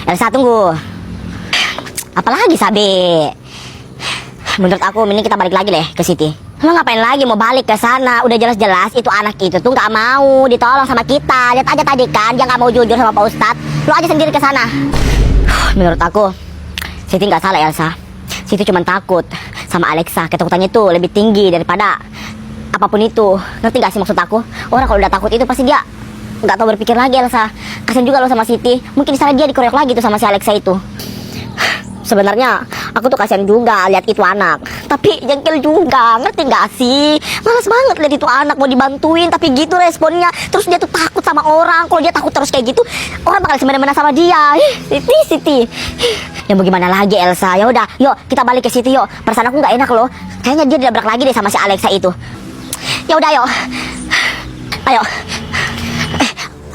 Elsa, tunggu. Apalagi, Sabe? Menurut aku, mending kita balik lagi deh ke Siti. Lo ngapain lagi mau balik ke sana? Udah jelas-jelas itu anak itu tuh nggak mau ditolong sama kita. Lihat aja tadi kan, dia nggak mau jujur sama Pak Ustadz. Lo aja sendiri ke sana. Menurut aku, Siti nggak salah, Elsa. Siti cuma takut sama Alexa. Ketakutannya tuh lebih tinggi daripada apapun itu. Ngerti gak sih maksud aku? Orang kalau udah takut itu pasti dia nggak tahu berpikir lagi, Elsa. Kasian juga lo sama Siti. Mungkin di sana dia dikeroyok lagi tuh sama si Alexa itu. Sebenarnya aku tuh kasihan juga lihat itu anak, tapi jengkel juga, ngerti gak sih? Males banget lihat itu anak mau dibantuin tapi gitu responnya. Terus dia tuh takut sama orang. Kalau dia takut terus kayak gitu, orang bakal semena-mena sama dia. Siti. Ya mau gimana lagi, Elsa? Ya udah, yuk kita balik ke Siti yuk. Perasaan aku nggak enak loh. Kayaknya dia dilabrak lagi deh sama si Alexa itu. Ya udah, yuk. Ayo.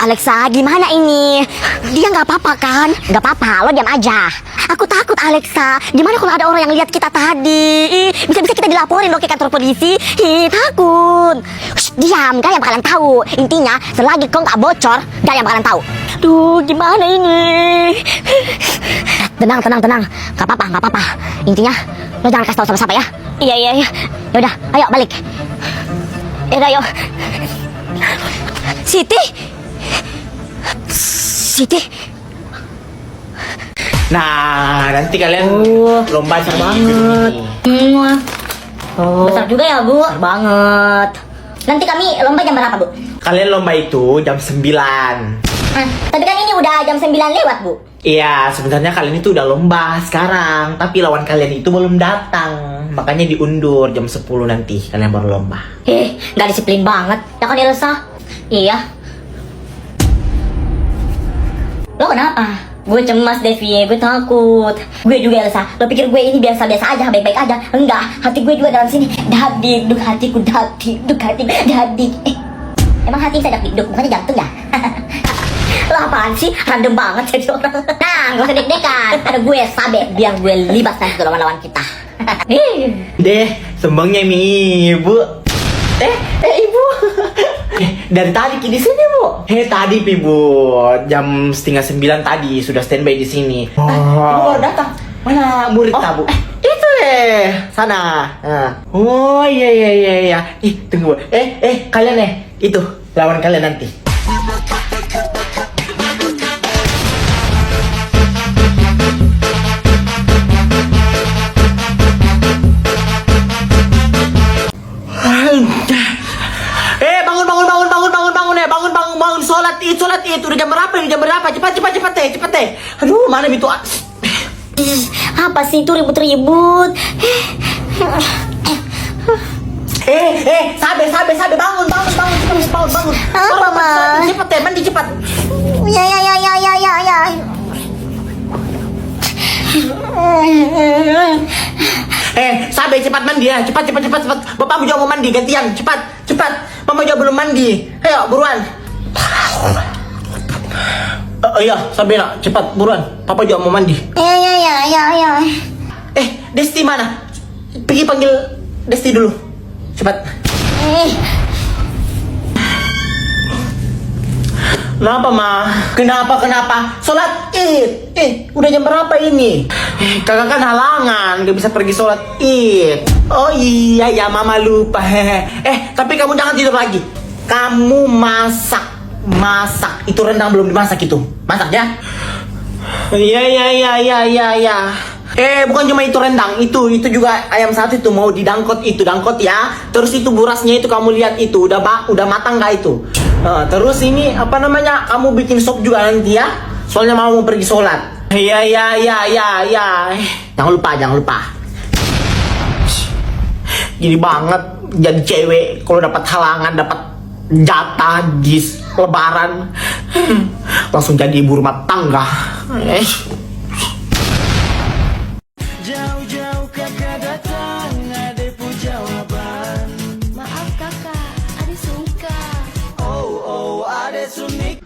Alexa, gimana ini? Dia nggak apa-apa kan? Nggak apa-apa, lo diam aja. Aku takut, Alexa. Gimana kalau ada orang yang lihat kita tadi? Bisa-bisa kita dilaporin loh ke kantor polisi. Takut. Shh, diam, gak yang bakalan tahu. Intinya, selagi kau nggak bocor, gak yang bakalan tahu. Duh, gimana ini? Tenang. Gak apa-apa. Intinya, lo jangan kasih tahu sama siapa ya. Iya. Yaudah, ayo balik. Yaudah, yuk. Siti. Nah, nanti kalian lomba besar banget. Besar juga ya, Bu. Besar banget. Nanti kami lomba jam berapa, Bu? Kalian lomba itu jam 9. Tapi kan ini udah jam 9 lewat, Bu. Iya, sebenarnya kalian itu udah lomba sekarang, tapi lawan kalian itu belum datang. Makanya diundur jam 10 nanti kalian baru lomba. Gak disiplin banget. Ya kan, Elsa? Iya. Lo kenapa? Gue cemas, Devi, gue takut. Gue juga, Elsa. Lo pikir gue ini biasa-biasa aja, baik-baik aja? Enggak, hati gue juga dalam sini dadik, duk hatiku dadik, duk hati dadik. Emang hati bisa dadik, duk, bukannya jantung ya? Lo apaan sih? Random banget jadi orang. Nah, gak usah deg-degan. Ada gue, Sabe, biar gue libas nanti lawan-lawan kita. Deh, sembangnya Ibu. Ibu. Dari tadi di sini, Bu. Tadi Bu, jam 8:30 tadi sudah standby di sini. Ibu baru datang. Mana murid Bu? Itu sana. Oh iya. Tunggu. Kalian itu lawan kalian nanti. Bangun sholat itu udah jam berapa cepat aduh mana itu Apa sih itu ribut-ribut? Sabe bangun Apa, Ma? Cepet mandi cepat. Ya. Sabe cepat mandi ya, cepat. Bapak juga mau mandi gantian, cepat. Mama juga belum mandi. Ayo buruan. Iya, Sabina, cepat buruan. Papa juga mau mandi. Ya. Desti mana? Pergi panggil Desti dulu. Cepat. Kenapa, Ma? Kenapa? Sholat Id. Udah jam berapa ini? Kakak kan halangan, gak bisa pergi sholat Id. Oh iya, Mama lupa. Tapi kamu jangan tidur lagi. Kamu masak. Itu rendang belum dimasak itu. Masak ya? Iya. Bukan cuma itu rendang, itu juga ayam satu itu mau didangkot ya. Terus itu burasnya itu kamu lihat itu udah matang gak itu? Terus ini apa namanya? Kamu bikin sop juga nanti ya. Soalnya mau pergi sholat. Iya. Jangan lupa. Gini banget jadi cewek kalau dapat halangan, dapat jatah di lebaran langsung jadi ibu rumah tangga. Jauh-jauh kakak datang, adek pun jawaban. Maaf kakak, adek suka. Oh, adek sunik.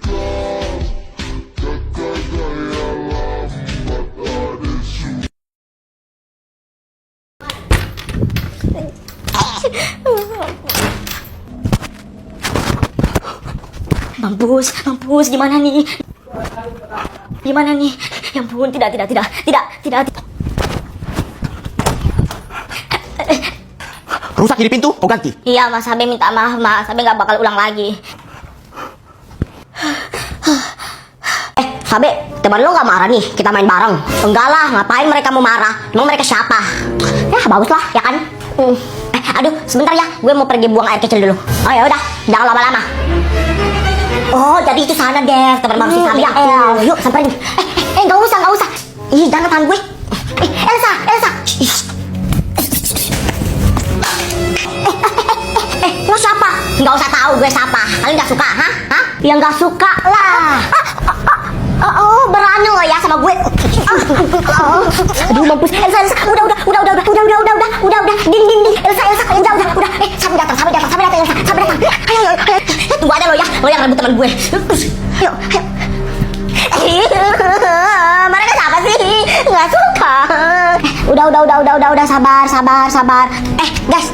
Mampus, gimana nih? Gimana nih? Ya ampun, tidak. Rusak jadi pintu, kau ganti. Iya, Mas Abe minta maaf, Mas. Abe nggak bakal ulang lagi. Sabe, teman lo nggak marah nih? Kita main bareng. Enggak lah, ngapain mereka mau marah? Emang mereka siapa? Ya, bagus lah, ya kan? Aduh, sebentar ya. Gue mau pergi buang air kecil dulu. Oh ya udah, jangan lama-lama. Oh, jadi itu sana, Dev. Teman baru si Sabe. Ya, yuk samperin. Nggak usah. Ih, jangan tahan gue. Elsa. Lo siapa? Nggak usah tahu gue siapa. Kalian nggak suka, hah? Ya nggak suka lah. Oh, berani lo ya sama gue. Aduh, mampus. Elsa, udah. Ding. Elsa, udah. Sampai datang, Elsa. Ayo. Tunggu aja lo ya. Lo yang rebut teman gue. Ayo. Mereka siapa sih? Nggak suka. Udah, sabar. Guys.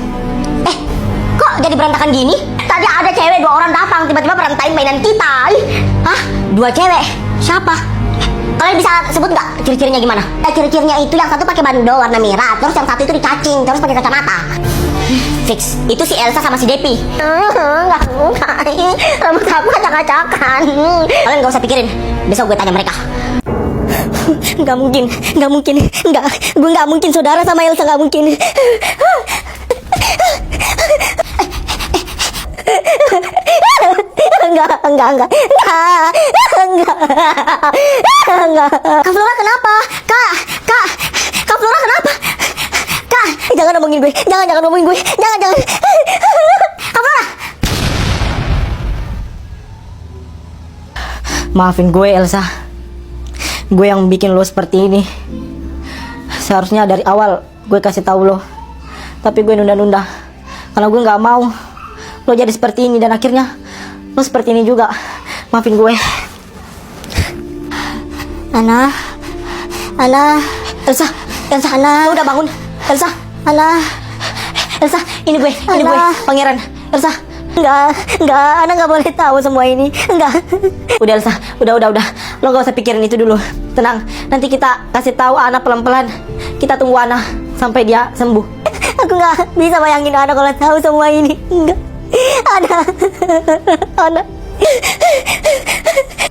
Kok jadi berantakan gini? Tadi ada cewek 2 orang datang, tiba-tiba berantain mainan kita. Hah? 2 cewek? Siapa? Kalian bisa sebut nggak ciri-cirinya gimana? Ciri-cirinya itu yang satu pakai bandol warna merah, terus yang satu itu dicacing, terus pakai kacamata. Fix. Itu si Elsa sama si Depi. Nggak suka. Rambut aku acak-acakan. Kalian nggak usah pikirin. Besok gue tanya mereka. Nggak mungkin. Gue nggak mungkin saudara sama Elsa, nggak mungkin. Enggak. Kak Flora kenapa? Kak Flora kenapa? Kak, jangan ngomongin gue. Jangan ngomongin gue. Jangan. Kak Flora. Maafin gue, Elsa. Gue yang bikin lo seperti ini. Seharusnya dari awal gue kasih tahu lo. Tapi gue nunda-nunda. Karena gue nggak mau lo jadi seperti ini, dan akhirnya lo seperti ini juga. Maafin gue. Ana, Elsa, Ana, lo udah bangun? Elsa, ini gue, Pangeran. Elsa, enggak, Ana nggak boleh tahu semua ini, enggak. Udah Elsa, udah. Lo nggak usah pikirin itu dulu. Tenang, nanti kita kasih tahu Ana pelan-pelan. Kita tunggu Ana sampai dia sembuh. Aku nggak bisa bayangin Ana kalau tahu semua ini. Enggak. Ana.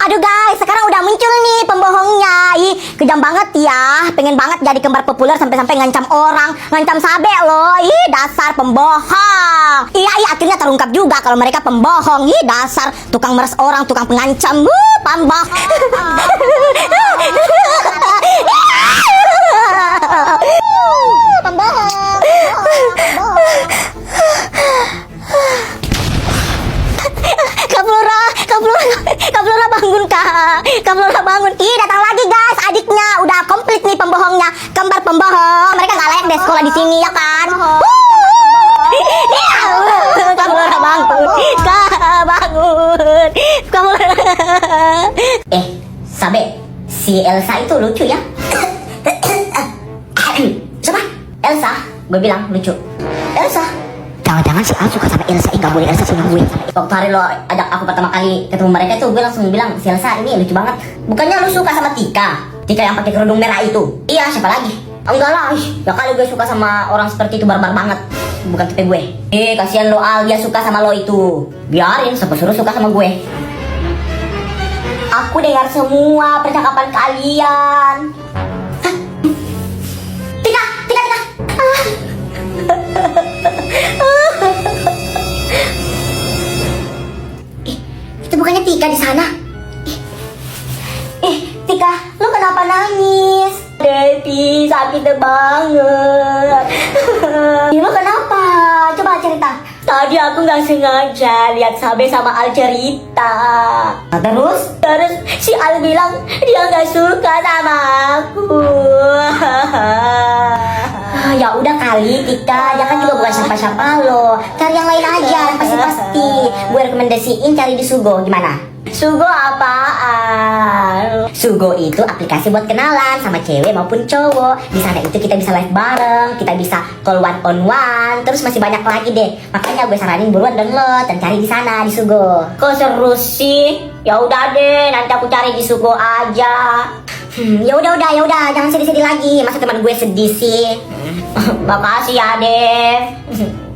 Aduh guys, sekarang udah muncul nih pembohongnya. Ih, kejam banget ya. Pengen banget jadi kembar populer sampai-sampai ngancam orang, ngancam Sabe loh. Ih, dasar pembohong. Iya, akhirnya terungkap juga kalau mereka pembohong. Ih, dasar tukang meres orang, tukang pengancam. Pembohong. Kak Flora bangun, Kak. Kak Flora bangun. Ih, datang lagi guys, adiknya. Udah komplit nih pembohongnya. Kembar pembohong. Mereka gak layak deh sekolah di sini ya kan? Kak Flora bangun. Kak Flora. Sabe, si Elsa itu lucu ya. Siapa? Elsa? Gue bilang lucu. Elsa? Jangan-jangan si Al suka sama Elsa. Gak boleh Elsa sama gue. Waktu hari lo ajak aku pertama kali ketemu mereka itu, gue langsung bilang, si Elsa ini lucu banget. Bukannya lo suka sama Tika yang pakai kerudung merah itu? Iya, siapa lagi? Enggak lah, ya kali gue suka sama orang seperti itu, barbar banget. Bukan tipe gue. Kasihan lo Al, dia suka sama lo itu. Biarin, siapa suruh suka sama gue. Aku dengar semua percakapan kalian. Hah? Tika. Itu bukannya Tika di sana? Tika, lu kenapa nangis? Devi, sakit banget. Lu kenapa? Coba cerita. Tadi aku nggak sengaja lihat Sabe sama Al cerita. Terus si Al bilang dia nggak suka sama aku. Ya udah kali, Tika. Dia kan juga bukan siapa-siapa lo. Cari yang lain aja, pasti-pasti. Gue rekomendasiin cari di Sugo. Gimana? Sugo apaan? Sugo itu aplikasi buat kenalan sama cewek maupun cowok. Di sana itu kita bisa live bareng, kita bisa call one on one, terus masih banyak lagi deh. Makanya gue saranin buruan download dan cari di sana di Sugo. Kok seru sih? Ya udah deh, nanti aku cari di Sugo aja. Ya udah, jangan sedih-sedih lagi. Masa teman gue sedih sih? Makasih ya, Dev.